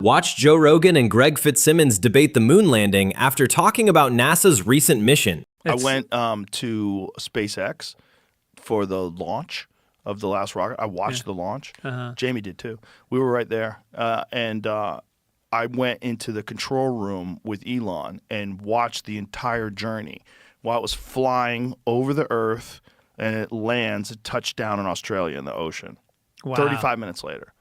Watch Joe Rogan and Greg Fitzsimmons debate the moon landing after talking about NASA's recent mission. I went to SpaceX for the launch of the last rocket. I watched the launch. Jamie did too. We were right there. And I went into the control room with Elon and watched the entire journey while it was flying over the Earth, and it lands, it touched down in Australia in the ocean. Wow. 35 minutes later.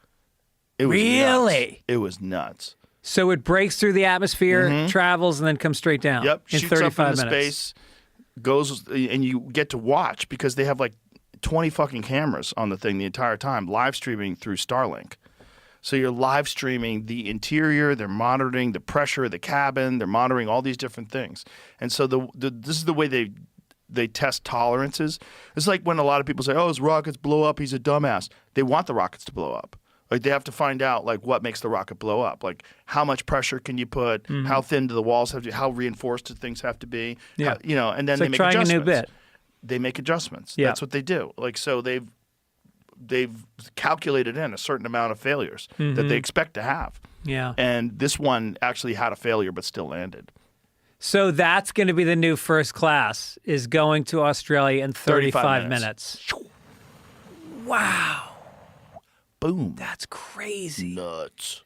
It was really? Nuts. It was nuts. So it breaks through the atmosphere, travels, and then comes straight down. Yep. In Shoots 35 up into minutes. space, goes, and you get to watch because they have like 20 fucking cameras on the thing the entire time, live streaming through Starlink. So you're live streaming the interior, they're monitoring the pressure of the cabin, they're monitoring all these different things. And so this is the way they test tolerances. It's like when a lot of people say, oh, his rockets blow up, he's a dumbass. They want the rockets to blow up. Like they have to find out like what makes the rocket blow up. Like how much pressure can you put? How thin do the walls have to be? How reinforced do things have to be? Yeah. How, you know, and then It's they like make trying adjustments. a new bit. They make adjustments. Yeah. That's what they do. Like so they've calculated in a certain amount of failures that they expect to have. Yeah. And this one actually had a failure but still landed. So that's going to be the new first class, is going to Australia in 35 minutes. Wow. Boom. That's crazy. Nuts.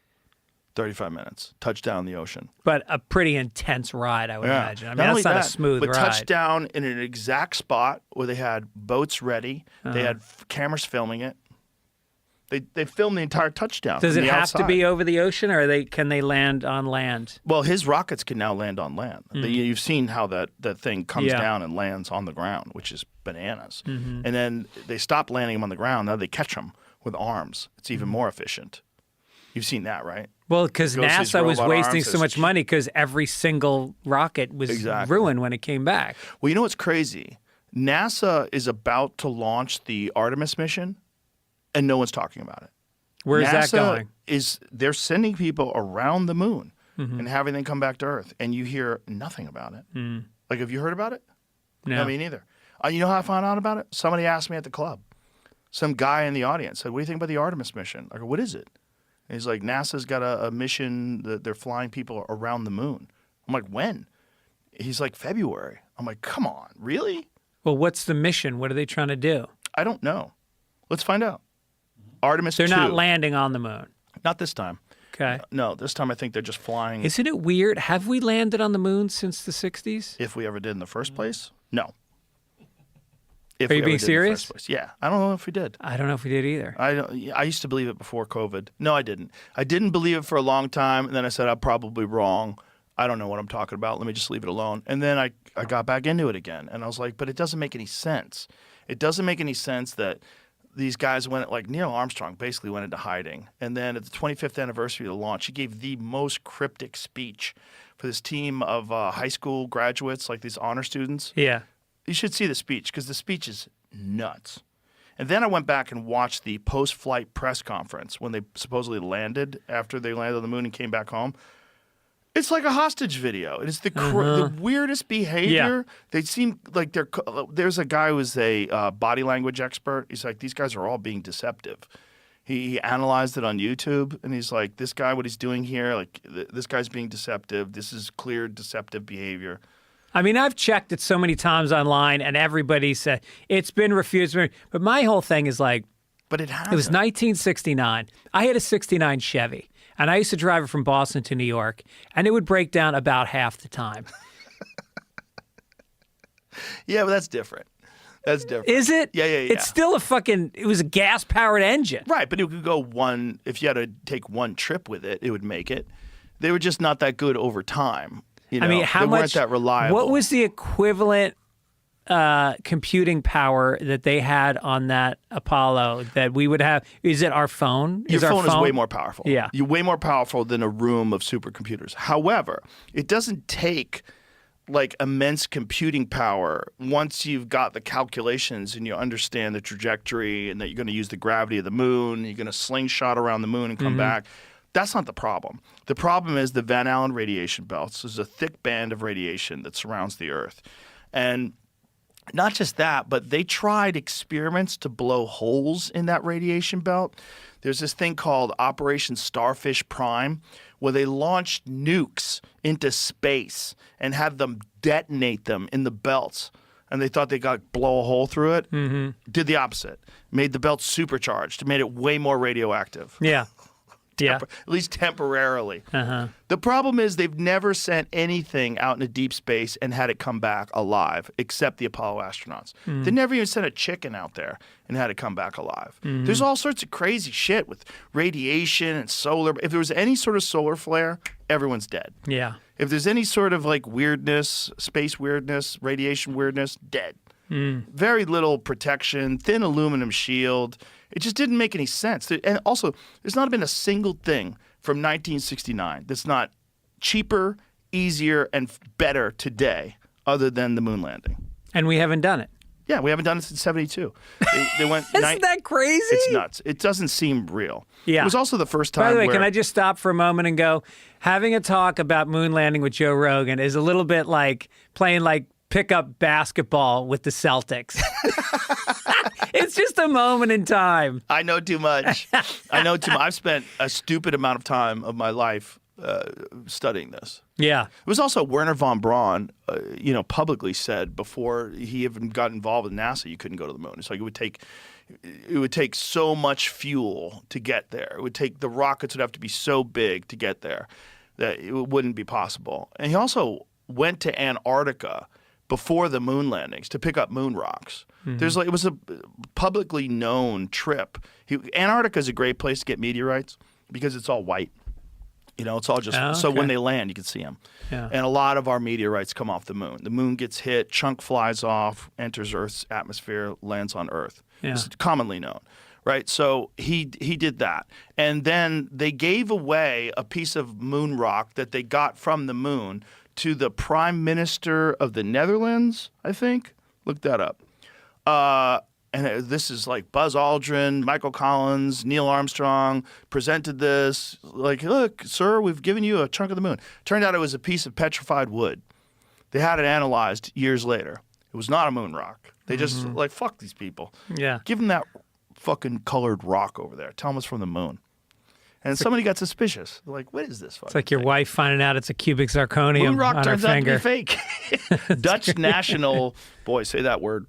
35 minutes. Touchdown in the ocean. But a pretty intense ride, I would imagine. I mean, Not only that's not that, a smooth but ride. touchdown in an exact spot where they had boats ready. They had cameras filming it. They filmed the entire touchdown. Does from it the have outside. to be over the ocean, or can they land on land? Well, his rockets can now land on land. You've seen how that thing comes down and lands on the ground, which is bananas. And then they stop landing them on the ground. Now they catch them with arms. It's even more efficient. You've seen that, right? Well, because Goes to these NASA was robot wasting arms, so it's- much money because every single rocket was ruined when it came back. Well, you know what's crazy? NASA is about to launch the Artemis mission, and no one's talking about it. Where's NASA that going? They're sending people around the moon and having them come back to Earth, and you hear nothing about it. Like, have you heard about it? No. Me neither. You know how I found out about it? Somebody asked me at the club. Some guy in the audience said, what do you think about the Artemis mission? I go, what is it? And he's like, NASA's got a mission that they're flying people around the moon. I'm like, when? He's like, February. I'm like, come on, really? Well, what's the mission? What are they trying to do? I don't know. Let's find out. Artemis They're 2. not landing on the moon. Not this time. Okay. No, this time I think they're just flying. Isn't it weird? Have we landed on the moon since the 60s? If we ever did in the first place? No. If Are we you ever being did in the serious? first place. Yeah. I don't know if we did. I don't know if we did either. I used to believe it before COVID. No, I didn't. I didn't believe it for a long time, and then I said I'm probably wrong. I don't know what I'm talking about. Let me just leave it alone. And then I got back into it again, and I was like, but it doesn't make any sense. It doesn't make any sense that these guys went, like Neil Armstrong basically went into hiding. And then at the 25th anniversary of the launch, he gave the most cryptic speech for this team of high school graduates, like these honor students. Yeah. You should see the speech because the speech is nuts. And then I went back and watched the post-flight press conference when they supposedly landed after they landed on the moon and came back home. It's like a hostage video. It is the weirdest behavior. Yeah. They seem like there's a guy who's a body language expert. He's like, these guys are all being deceptive. He analyzed it on YouTube, and he's like, this guy, what he's doing here, like this guy's being deceptive. This is clear deceptive behavior. I mean, I've checked it so many times online, and everybody said it's been refused. But my whole thing is like, But it hasn't. it was 1969. I had a 69 Chevy, and I used to drive it from Boston to New York, and it would break down about half the time. Yeah, but that's different. That's different. Is it? Yeah. It's still it was a gas-powered engine. Right, but it could go if you had to take one trip with it, it would make it. They were just not that good over time. You know, I mean, how they much? weren't that reliable. What was the equivalent computing power that they had on that Apollo that we would have? Is it our phone? Your is our phone is way more powerful. Yeah. You're way more powerful than a room of supercomputers. However, it doesn't take like immense computing power once you've got the calculations and you understand the trajectory and that you're going to use the gravity of the moon, you're going to slingshot around the moon and come back. That's not the problem. The problem is the Van Allen radiation belts. There's a thick band of radiation that surrounds the Earth. And Not just that, but they tried experiments to blow holes in that radiation belt. There's this thing called Operation Starfish Prime, where they launched nukes into space and had them detonate them in the belts. And they thought they got blow a hole through it. Mm-hmm. Did the opposite. Made the belt supercharged. Made it way more radioactive. Yeah. Yeah. At least temporarily. Uh-huh. The problem is they've never sent anything out into deep space and had it come back alive, except the Apollo astronauts. They never even sent a chicken out there and had it come back alive. There's all sorts of crazy shit with radiation and solar. If there was any sort of solar flare, everyone's dead. Yeah. If there's any sort of like weirdness, space weirdness, radiation weirdness, dead. Very little protection, thin aluminum shield. It just didn't make any sense. And also, there's not been a single thing from 1969 that's not cheaper, easier, and better today other than the moon landing. And we haven't done it. Yeah, we haven't done it since 72. They went. Isn't that crazy? It's nuts. It doesn't seem real. Yeah. It was also the first time. By the way, where, can I just stop for a moment and go, having a talk about moon landing with Joe Rogan is a little bit like playing like pickup basketball with the Celtics. It's just a moment in time. I know too much. I know too much. I've spent a stupid amount of time of my life studying this. Yeah. It was also Werner von Braun, publicly said before he even got involved with NASA, you couldn't go to the moon. It's like it would take so much fuel to get there. It would take the rockets would have to be so big to get there that it wouldn't be possible. And he also went to Antarctica before the moon landings to pick up moon rocks. It was a publicly known trip. Antarctica is a great place to get meteorites because it's all white. It's all just so when they land, you can see them. Yeah. And a lot of our meteorites come off the moon. The moon gets hit, chunk flies off, enters Earth's atmosphere, lands on Earth. Yeah. It's commonly known, right? So he did that. And then they gave away a piece of moon rock that they got from the moon to the Prime Minister of the Netherlands, I think. Look that up. And this is like Buzz Aldrin, Michael Collins, Neil Armstrong presented this. Like, look, sir, we've given you a chunk of the moon. Turned out it was a piece of petrified wood. They had it analyzed years later. It was not a moon rock. They just fuck these people. Yeah. Give them that fucking colored rock over there. Tell them it's from the moon. And somebody got suspicious. They're like, what is this fucking It's like your thing? wife finding out it's a cubic zirconium Moon rock on her turns out to finger. be fake. Dutch National, boy, say that word.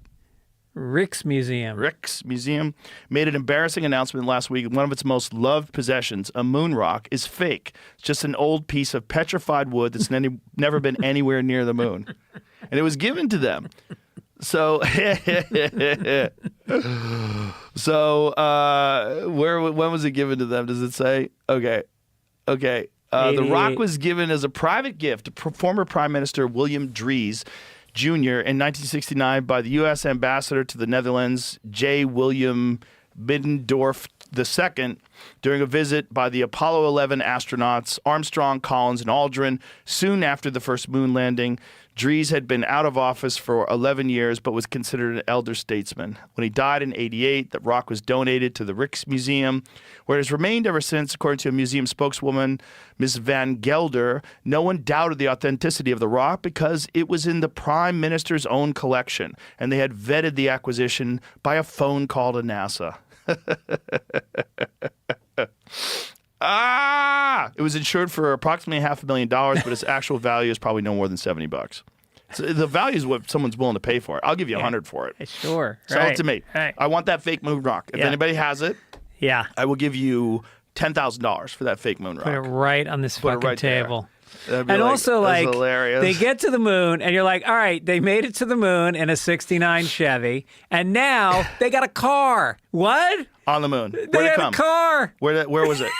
Rijksmuseum made an embarrassing announcement last week. One of its most loved possessions, a moon rock, is fake. It's just an old piece of petrified wood that's never been anywhere near the moon. And it was given to them. So, when was it given to them? Does it say? Okay. The rock was given as a private gift to former Prime Minister William Dries Jr. in 1969 by the U.S. Ambassador to the Netherlands, J. William Middendorf II, during a visit by the Apollo 11 astronauts Armstrong, Collins, and Aldrin soon after the first moon landing. Dries had been out of office for 11 years but was considered an elder statesman. When he died in 1988, the rock was donated to the Rijksmuseum, where it has remained ever since. According to a museum spokeswoman, Ms. Van Gelder, no one doubted the authenticity of the rock because it was in the Prime Minister's own collection, and they had vetted the acquisition by a phone call to NASA. It was insured for approximately $500,000, but its actual value is probably no more than $70. So the value is what someone's willing to pay for it. I'll give you $100 for it. Sure. Sell it to me. Right. I want that fake moon rock. If anybody has it, I will give you $10,000 for that fake moon rock. Put it right on this fucking right there. table. That'd be And like, also, that's like, hilarious. they get to the moon, and you're like, all right, they made it to the moon in a 69 Chevy, and now they got a car. What? On the moon. Where'd They it had come? a car. Where was it?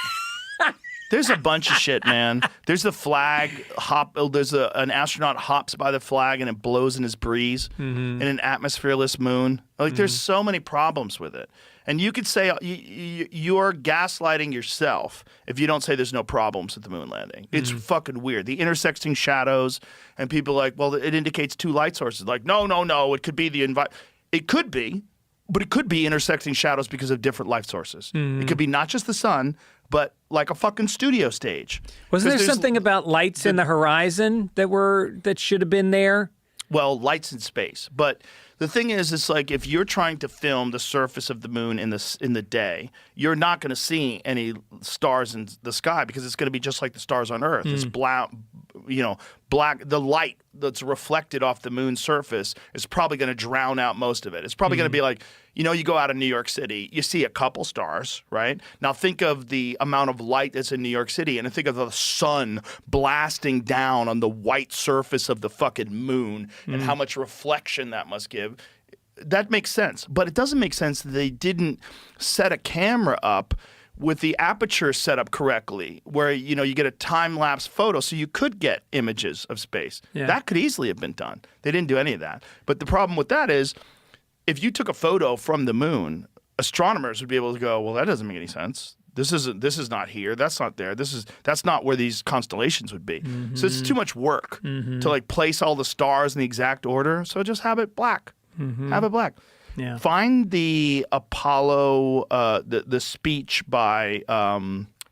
There's a bunch of shit, man. There's the flag There's an astronaut hops by the flag and it blows in his breeze in an atmosphereless moon. Like, there's so many problems with it. And you could say you're gaslighting yourself if you don't say there's no problems with the moon landing. It's fucking weird. The intersecting shadows, and people are like, well, it indicates two light sources. Like, no. It could be it could be, but it could be intersecting shadows because of different light sources. It could be not just the sun, but like a fucking studio stage. Wasn't there 'Cause there's something about lights in the horizon that should have been there? Well, light's in space, but the thing is, it's like if you're trying to film the surface of the moon in the day, you're not going to see any stars in the sky because it's going to be just like the stars on Earth. It's black. The light that's reflected off the moon's surface is probably going to drown out most of it. It's probably going to be like, you go out of New York City, you see a couple stars, right? Now think of the amount of light that's in New York City, and think of the sun blasting down on the white surface of the fucking moon and how much reflection that must give. That makes sense. But it doesn't make sense that they didn't set a camera up with the aperture set up correctly, where you get a time-lapse photo so you could get images of space. Yeah. That could easily have been done. They didn't do any of that. But the problem with that is, if you took a photo from the moon, astronomers would be able to go, well, that doesn't make any sense. This is not here. That's not there. That's not where these constellations would be. So it's too much work to like place all the stars in the exact order. So just have it black. Have it black. Yeah. Find the Apollo, the speech by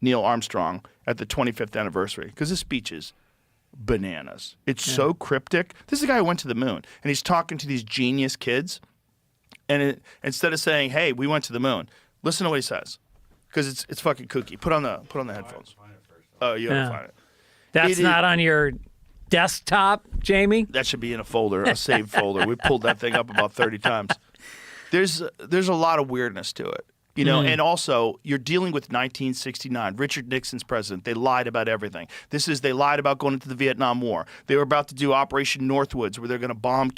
Neil Armstrong at the 25th anniversary, because this speech is bananas. It's so cryptic. This is a guy who went to the moon, and he's talking to these genius kids. And instead of saying, "Hey, we went to the moon," listen to what he says, because it's fucking kooky. Put on the headphones. Oh, you gotta find it. That's not on your desktop, Jamie? That should be in a folder, a saved folder. We pulled that thing up about 30 times. There's a lot of weirdness to it, and also you're dealing with 1969. Richard Nixon's president. They lied about everything. They lied about going into the Vietnam War. They were about to do Operation Northwoods, where they're going to bomb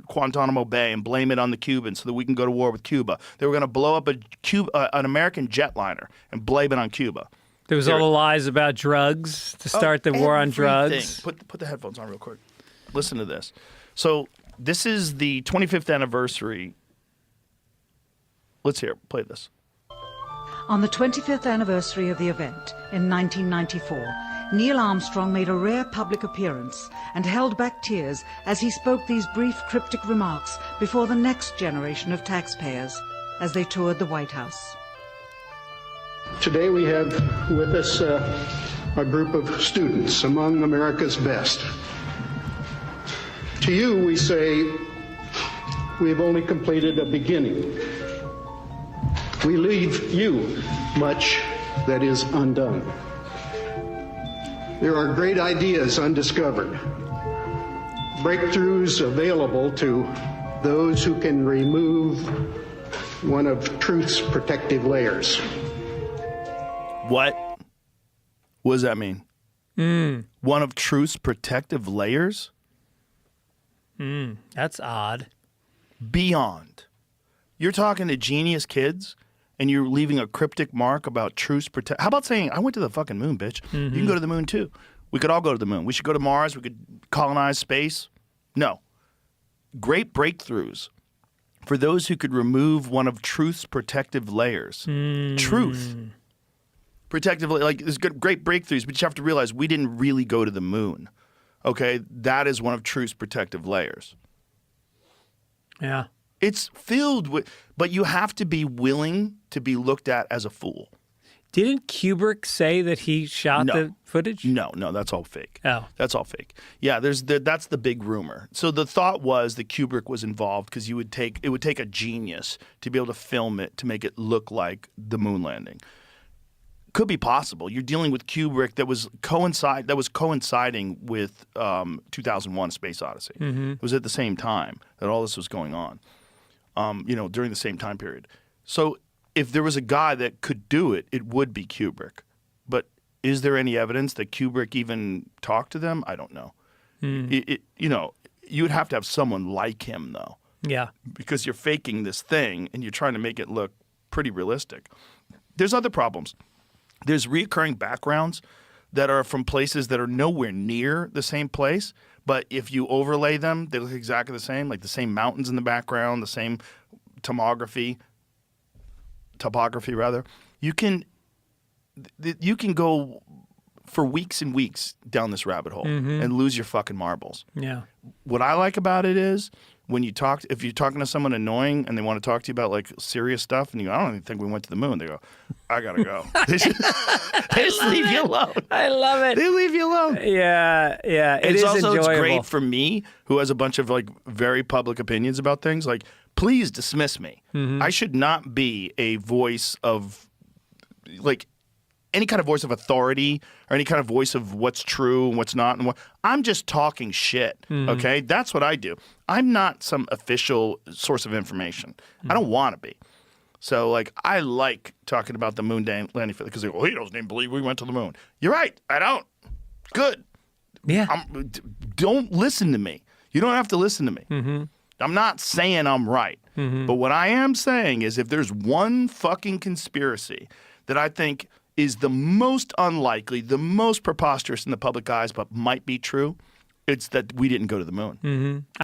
Guantanamo Bay and blame it on the Cubans so that we can go to war with Cuba. They were going to blow up an American jetliner and blame it on Cuba. There was all the lies about drugs to start the war on drugs. Put the headphones on real quick. Listen to this. So this is the 25th anniversary. Let's hear it. Play this. On the 25th anniversary of the event in 1994, Neil Armstrong made a rare public appearance and held back tears as he spoke these brief cryptic remarks before the next generation of taxpayers as they toured the White House. Today we have with us a group of students among America's best. To you we say, we have only completed a beginning. We leave you much that is undone. There are great ideas undiscovered, breakthroughs available to those who can remove one of truth's protective layers. What does that mean? One of truth's protective layers? That's odd. Beyond. You're talking to genius kids, and you're leaving a cryptic mark about truth's protect. How about saying, I went to the fucking moon, bitch. You can go to the moon too. We could all go to the moon. We should go to Mars. We could colonize space. No. Great breakthroughs for those who could remove one of truth's protective layers. Truth. Protectively, like there's great breakthroughs, but you have to realize we didn't really go to the moon. Okay, that is one of truth's protective layers. Yeah. It's filled with, but you have to be willing to be looked at as a fool. Didn't Kubrick say that he shot the footage? No, that's all fake. Oh. That's all fake. Yeah, that's the big rumor. So the thought was that Kubrick was involved because it would take a genius to be able to film it to make it look like the moon landing. Could be possible. You're dealing with Kubrick that was coinciding with 2001: Space Odyssey. It was at the same time that all this was going on. During the same time period. So if there was a guy that could do it, it would be Kubrick. But is there any evidence that Kubrick even talked to them? I don't know. You would have to have someone like him, though. Yeah. Because you're faking this thing and you're trying to make it look pretty realistic. There's other problems. There's reoccurring backgrounds that are from places that are nowhere near the same place, but if you overlay them, they look exactly the same, like the same mountains in the background, the same topography rather. You can go for weeks and weeks down this rabbit hole and lose your fucking marbles. Yeah. What I like about it is when you talk, if you're talking to someone annoying and they want to talk to you about like serious stuff, and you go, I don't even think we went to the moon. They go, I gotta go. They just leave you alone. I love it. They leave you alone. Yeah. It's also enjoyable. it's great for me, who has a bunch of like very public opinions about things. Like, please dismiss me. I should not be a voice of like any kind of voice of authority or any kind of voice of what's true and what's not. And what I'm just talking shit. Okay, that's what I do. I'm not some official source of information. I don't want to be. So, like, I like talking about the moon landing because they go, he doesn't even believe we went to the moon. You're right. I don't. Good. Yeah. Don't listen to me. You don't have to listen to me. I'm not saying I'm right. But what I am saying is if there's one fucking conspiracy that I think is the most unlikely, the most preposterous in the public eyes, but might be true, it's that we didn't go to the moon.